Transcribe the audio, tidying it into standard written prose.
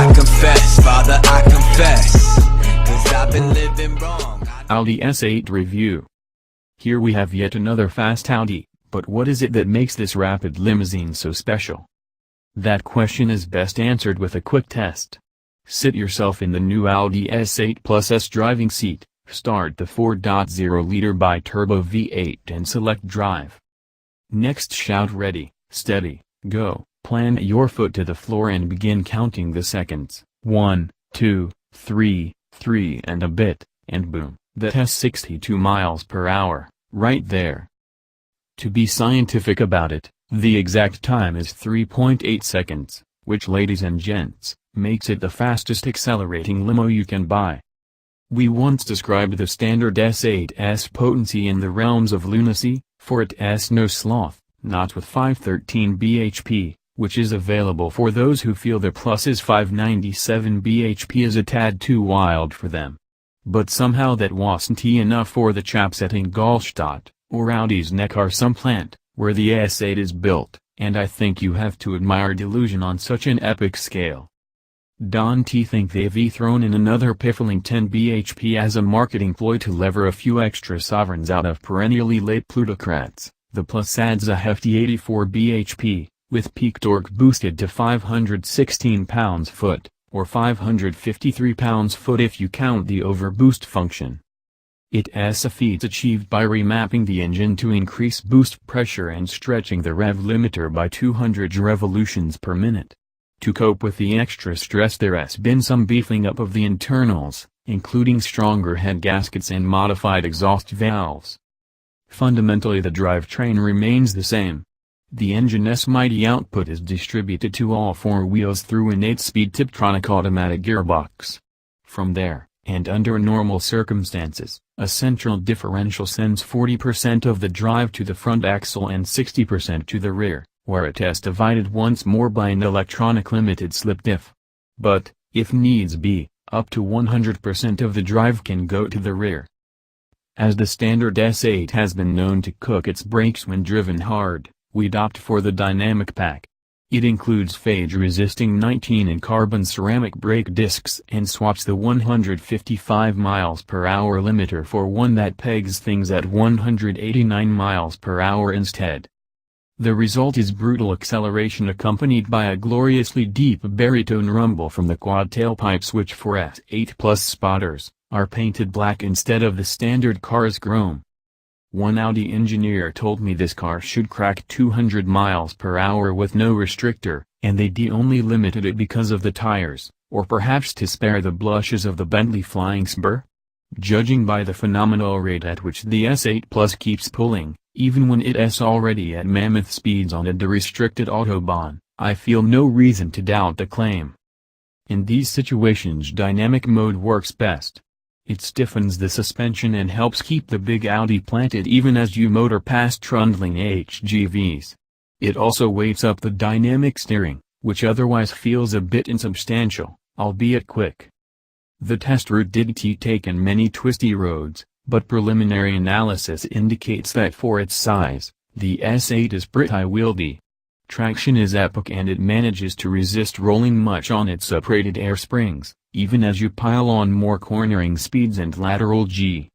I confess, Father, I confess, 'cause I've been living wrong. Audi S8 review. Here we have yet another fast Audi, but what is it that makes this rapid limousine so special? That question is best answered with a quick test. Sit yourself in the new Audi S8 Plus S driving seat, start the 4.0-liter bi-turbo V8 and select drive. Next shout ready, steady, go, plant your foot to the floor and begin counting the seconds, 1, 2, 3, 3 and a bit, and boom, that has 62 miles per hour, right there. To be scientific about it, the exact time is 3.8 seconds, which ladies and gents, makes it the fastest accelerating limo you can buy. We once described the standard S8's potency in the realms of lunacy, for it's no sloth, not with 513 bhp, which is available for those who feel the Plus's 597 bhp is a tad too wild for them. But somehow that wasn't enough for the chaps at Ingolstadt, or Audi's Neckarsulm plant, where the S8 is built, and I think you have to admire delusion on such an epic scale. Don't think they've thrown in another piffling 10 bhp as a marketing ploy to lever a few extra sovereigns out of perennially late plutocrats. The Plus adds a hefty 84 bhp, with peak torque boosted to 516 pounds-foot, or 553 pounds-foot if you count the overboost function. It's a feat achieved by remapping the engine to increase boost pressure and stretching the rev limiter by 200 revolutions per minute. To cope with the extra stress there has been some beefing up of the internals, including stronger head gaskets and modified exhaust valves. Fundamentally the drivetrain remains the same. The engine's mighty output is distributed to all four wheels through an 8-speed Tiptronic automatic gearbox. From there, and under normal circumstances, a central differential sends 40% of the drive to the front axle and 60% to the rear, where it is divided once more by an electronic limited slip diff. But, if needs be, up to 100% of the drive can go to the rear. As the standard S8 has been known to cook its brakes when driven hard, we'd opt for the dynamic pack. It includes phase-resisting 19-in carbon ceramic brake discs and swaps the 155 miles per hour limiter for one that pegs things at 189 miles per hour instead. The result is brutal acceleration accompanied by a gloriously deep baritone rumble from the quad tailpipes, which for S8 Plus spotters, are painted black instead of the standard car's chrome. One Audi engineer told me this car should crack 200 miles per hour with no restrictor, and they'd only limited it because of the tires, or perhaps to spare the blushes of the Bentley Flying Spur? Judging by the phenomenal rate at which the S8 Plus keeps pulling, even when it's already at mammoth speeds on a restricted autobahn, I feel no reason to doubt the claim. In these situations dynamic mode works best. It stiffens the suspension and helps keep the big Audi planted even as you motor past trundling HGVs. It also weights up the dynamic steering, which otherwise feels a bit insubstantial, albeit quick. The test route did take in many twisty roads, but preliminary analysis indicates that for its size, the S8 is pretty wieldy. Traction is epic and it manages to resist rolling much on its uprated air springs, even as you pile on more cornering speeds and lateral G.